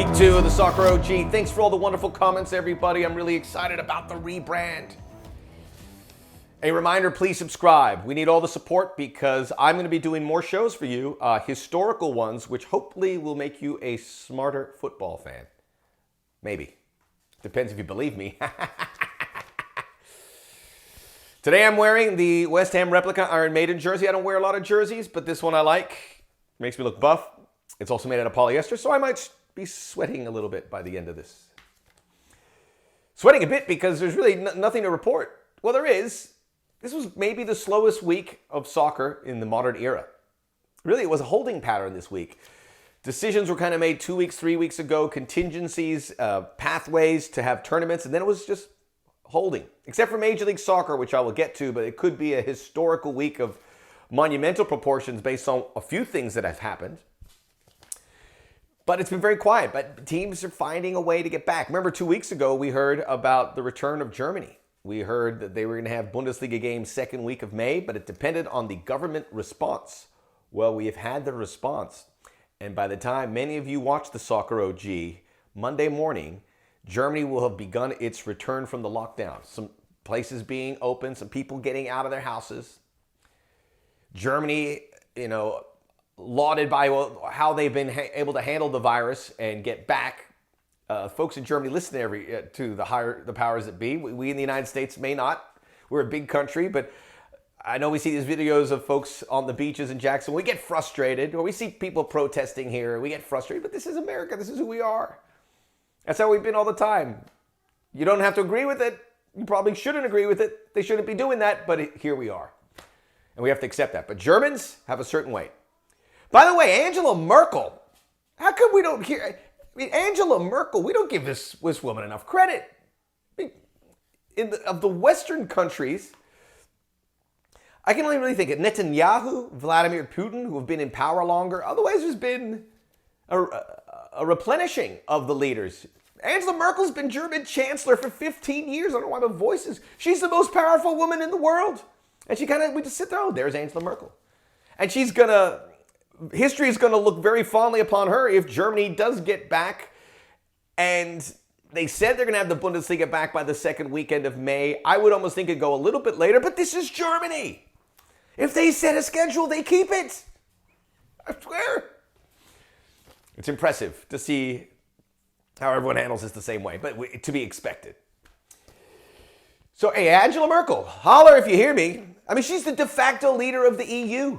Week 2 of the Soccer O.G. Thanks for all the wonderful comments, everybody. I'm really excited about the rebrand. A reminder, please subscribe. We need all the support because I'm going to be doing more shows for you, historical ones, which hopefully will make you a smarter football fan. Maybe. Depends if you believe me. Today I'm wearing the West Ham replica Iron Maiden jersey. I don't wear a lot of jerseys, but this one I like. Makes me look buff. It's also made out of polyester, so I might be sweating a little bit by the end of this. Sweating a bit because there's really nothing to report. Well, there is. This was maybe the slowest week of soccer in the modern era. Really, it was a holding pattern this week. Decisions were kind of made 2 weeks, 3 weeks ago, contingencies, pathways to have tournaments, and then it was just holding. Except for Major League Soccer, which I will get to, but it could be a historical week of monumental proportions based on a few things that have happened. But it's been very quiet, but teams are finding a way to get back. Remember 2 weeks ago, we heard about the return of Germany. We heard that they were going to have Bundesliga games second week of May, but it depended on the government response. Well, we have had the response. And by the time many of you watch the Soccer OG, Monday morning, Germany will have begun its return from the lockdown. Some places being open, some people getting out of their houses. Germany, lauded by how they've been able to handle the virus and get back. Folks in Germany listen to the powers that be. We in the United States may not. We're a big country, but I know we see these videos of folks on the beaches in Jackson. We get frustrated, or we see people protesting here. We get frustrated, but this is America. This is who we are. That's how we've been all the time. You don't have to agree with it. You probably shouldn't agree with it. They shouldn't be doing that, but here we are. And we have to accept that. But Germans have a certain way. By the way, Angela Merkel, how come we don't hear... Angela Merkel, we don't give this woman enough credit. Of the Western countries, I can only really think of Netanyahu, Vladimir Putin, who have been in power longer. Otherwise, there's been a replenishing of the leaders. Angela Merkel's been German chancellor for 15 years. I don't know why my voice is... She's the most powerful woman in the world. And we just sit there, oh, there's Angela Merkel. And history is going to look very fondly upon her if Germany does get back. And they said they're going to have the Bundesliga back by the second weekend of May. I would almost think it'd go a little bit later, but this is Germany. If they set a schedule, they keep it. I swear. It's impressive to see how everyone handles this the same way, but to be expected. So, hey, Angela Merkel, holler if you hear me. I mean, she's the de facto leader of the EU.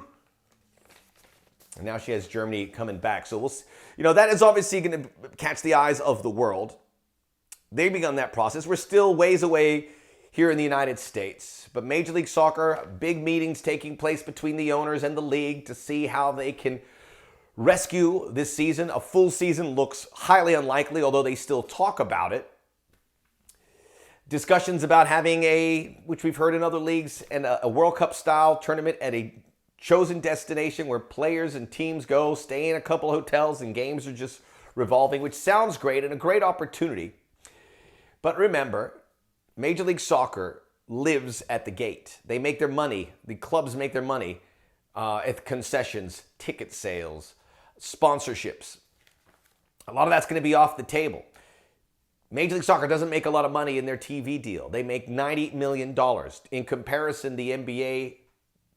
And now she has Germany coming back. So that is obviously going to catch the eyes of the world. They've begun that process. We're still ways away here in the United States. But Major League Soccer, big meetings taking place between the owners and the league to see how they can rescue this season. A full season looks highly unlikely, although they still talk about it. Discussions about having which we've heard in other leagues, and a World Cup style tournament at a chosen destination where players and teams go, stay in a couple hotels, and games are just revolving, which sounds great and a great opportunity. But remember, Major League Soccer lives at the gate. They make their money. The clubs make their money at concessions, ticket sales, sponsorships. A lot of that's going to be off the table. Major League Soccer doesn't make a lot of money in their TV deal. They make $90 million. In comparison, the NBA,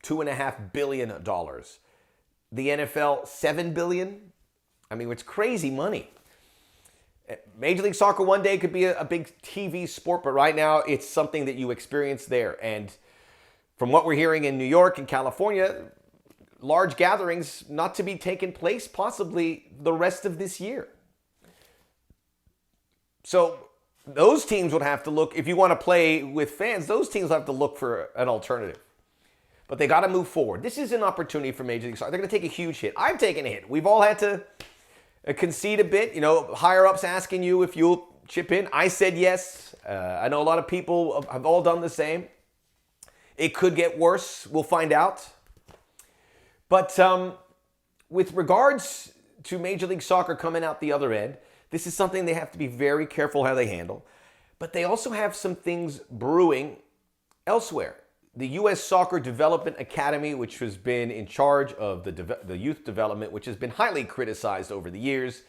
$2.5 billion. The NFL, $7 billion. I mean, it's crazy money. Major League Soccer one day could be a big TV sport, but right now it's something that you experience there. And from what we're hearing in New York and California, large gatherings not to be taking place possibly the rest of this year. So those teams would have to look, if you want to play with fans, those teams have to look for an alternative. But they got to move forward. This is an opportunity for Major League Soccer. They're going to take a huge hit. I've taken a hit. We've all had to concede a bit. Higher ups asking you if you'll chip in. I said yes. I know a lot of people have all done the same. It could get worse. We'll find out. But with regards to Major League Soccer coming out the other end, this is something they have to be very careful how they handle. But they also have some things brewing elsewhere. The U.S. Soccer Development Academy, which has been in charge of the youth development, which has been highly criticized over the years,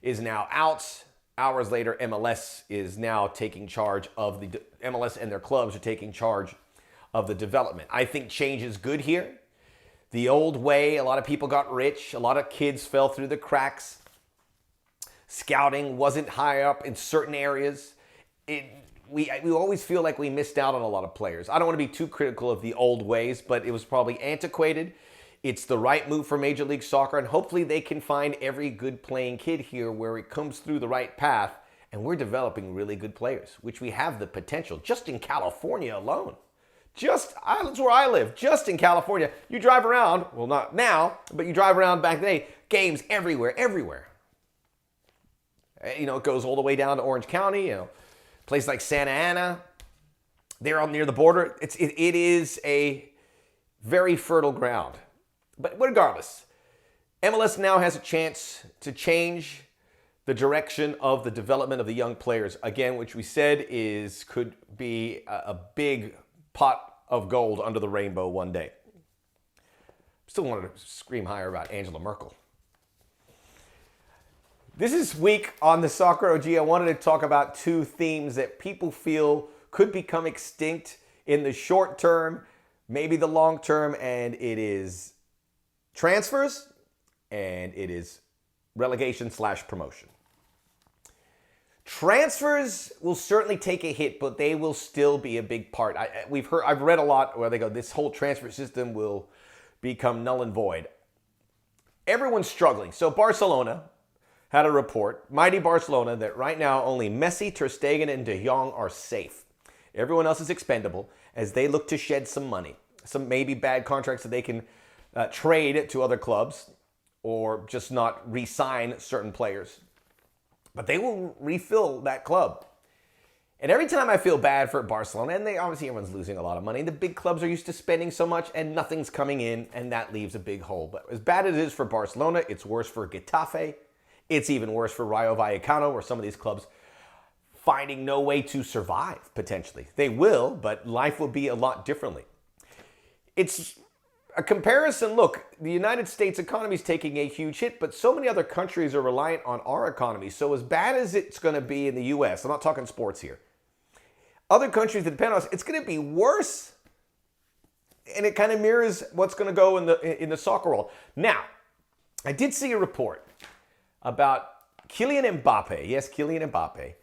is now out. Hours later, MLS is now taking charge of the MLS and their clubs are taking charge of the development. I think change is good here. The old way, a lot of people got rich. A lot of kids fell through the cracks. Scouting wasn't high up in certain areas. We always feel like we missed out on a lot of players. I don't want to be too critical of the old ways, but it was probably antiquated. It's the right move for Major League Soccer, and hopefully they can find every good playing kid here where it comes through the right path, and we're developing really good players, which we have the potential just in California alone. That's where I live, just in California. You drive around, well, not now, but you drive around back then, games everywhere. It goes all the way down to Orange County, place like Santa Ana. They're all near the border. It is a very fertile ground. But regardless, MLS now has a chance to change the direction of the development of the young players. Again, which we said could be a big pot of gold under the rainbow one day. Still wanted to scream higher about Angela Merkel. This week on the Soccer OG, I wanted to talk about two themes that people feel could become extinct in the short term, maybe the long term, and it is transfers, and it is relegation/promotion. Transfers will certainly take a hit, but they will still be a big part. I've read a lot where they go, this whole transfer system will become null and void. Everyone's struggling. So Barcelona had a report, mighty Barcelona, that right now only Messi, Ter Stegen, and De Jong are safe. Everyone else is expendable as they look to shed some money, some maybe bad contracts that they can trade to other clubs or just not re-sign certain players. But they will refill that club. And every time I feel bad for Barcelona, and everyone's losing a lot of money, the big clubs are used to spending so much and nothing's coming in, and that leaves a big hole. But as bad as it is for Barcelona, it's worse for Getafe. It's even worse for Rayo Vallecano, where some of these clubs finding no way to survive, potentially. They will, but life will be a lot differently. It's a comparison. Look, the United States economy is taking a huge hit, but so many other countries are reliant on our economy. So as bad as it's going to be in the U.S., I'm not talking sports here, other countries that depend on us, it's going to be worse. And it kind of mirrors what's going to go in the soccer world. Now, I did see a report about Kylian Mbappe, yes, Kylian Mbappe,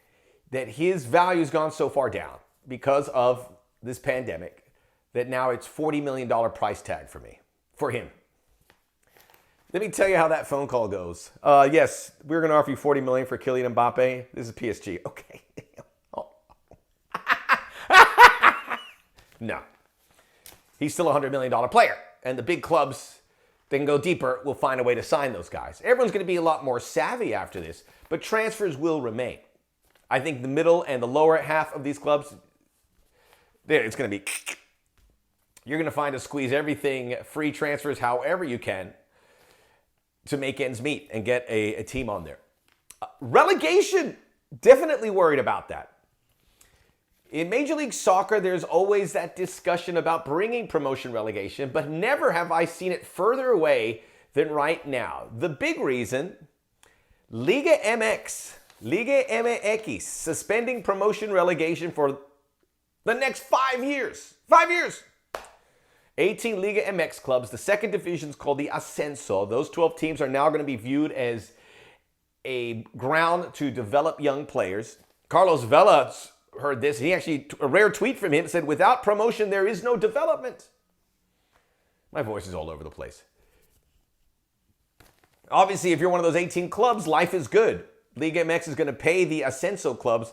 that his value has gone so far down because of this pandemic that now it's $40 million price tag for him. Let me tell you how that phone call goes. Yes, we're going to offer you $40 million for Kylian Mbappe. This is PSG. Okay. No. He's still a $100 million player. And the big clubs, they can go deeper, will find a way to sign those guys. Everyone's going to be a lot more savvy after this, but transfers will remain. I think the middle and the lower half of these clubs, it's going to be... You're going to find to squeeze everything, free transfers, however you can, to make ends meet and get a team on there. Relegation, definitely worried about that. In Major League Soccer, there's always that discussion about bringing promotion relegation, but never have I seen it further away than right now. The big reason, Liga MX, Liga MX, suspending promotion relegation for the next 5 years. 5 years! 18 Liga MX clubs. The second division is called the Ascenso. Those 12 teams are now going to be viewed as a ground to develop young players. Carlos Vela heard this. He actually, a rare tweet from him said, without promotion, there is no development. My voice is all over the place. Obviously, if you're one of those 18 clubs, life is good. Liga MX is going to pay the Ascenso clubs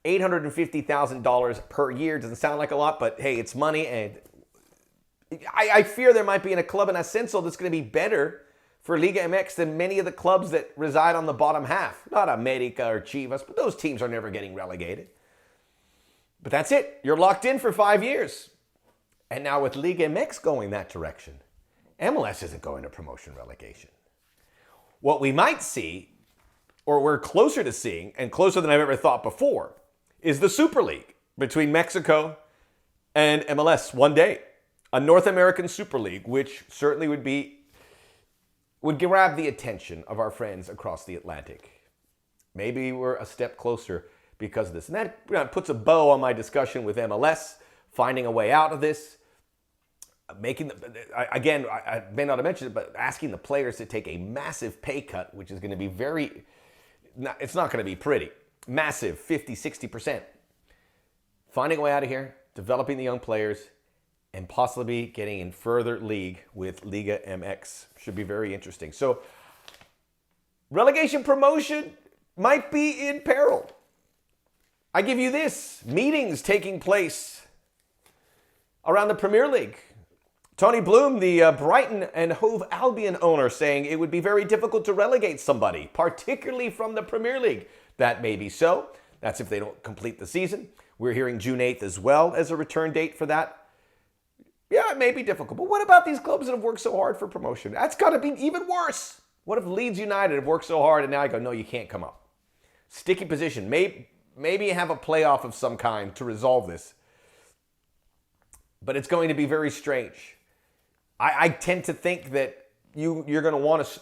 $850,000 per year. Doesn't sound like a lot, but hey, it's money, and I fear there might be in a club in Ascenso that's going to be better for Liga MX than many of the clubs that reside on the bottom half. Not America or Chivas, but those teams are never getting relegated. But that's it. You're locked in for 5 years. And now with Liga MX going that direction, MLS isn't going to promotion relegation. What we might see, or we're closer to seeing, and closer than I've ever thought before, is the Super League between Mexico and MLS one day. A North American Super League, which certainly would grab the attention of our friends across the Atlantic. Maybe we're a step closer because of this. And that puts a bow on my discussion with MLS, finding a way out of this. I may not have mentioned it, but asking the players to take a massive pay cut, which is going to be it's not going to be pretty. Massive, 50, 60%. Finding a way out of here, developing the young players, and possibly getting in further league with Liga MX. Should be very interesting. So, relegation promotion might be in peril. I give you this. Meetings taking place around the Premier League. Tony Bloom, the Brighton and Hove Albion owner, saying it would be very difficult to relegate somebody, particularly from the Premier League. That may be so. That's if they don't complete the season. We're hearing June 8th as well as a return date for that. Yeah, it may be difficult. But what about these clubs that have worked so hard for promotion? That's got to be even worse. What if Leeds United have worked so hard and now I go, no, you can't come up? Sticky position. Maybe have a playoff of some kind to resolve this. But it's going to be very strange. I tend to think that you're going to want to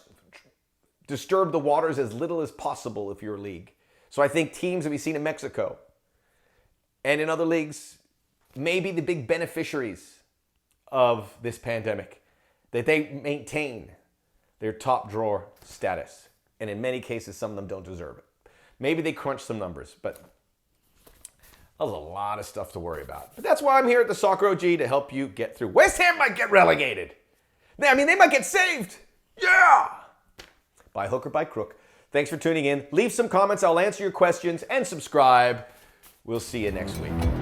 disturb the waters as little as possible if you're a league. So I think teams that we've seen in Mexico and in other leagues may be the big beneficiaries of this pandemic, that they maintain their top drawer status. And in many cases, some of them don't deserve it. Maybe they crunch some numbers, but there's a lot of stuff to worry about. But that's why I'm here at the Soccer OG to help you get through. West Ham might get relegated. They might get saved. Yeah! By hook or by crook. Thanks for tuning in. Leave some comments. I'll answer your questions and subscribe. We'll see you next week.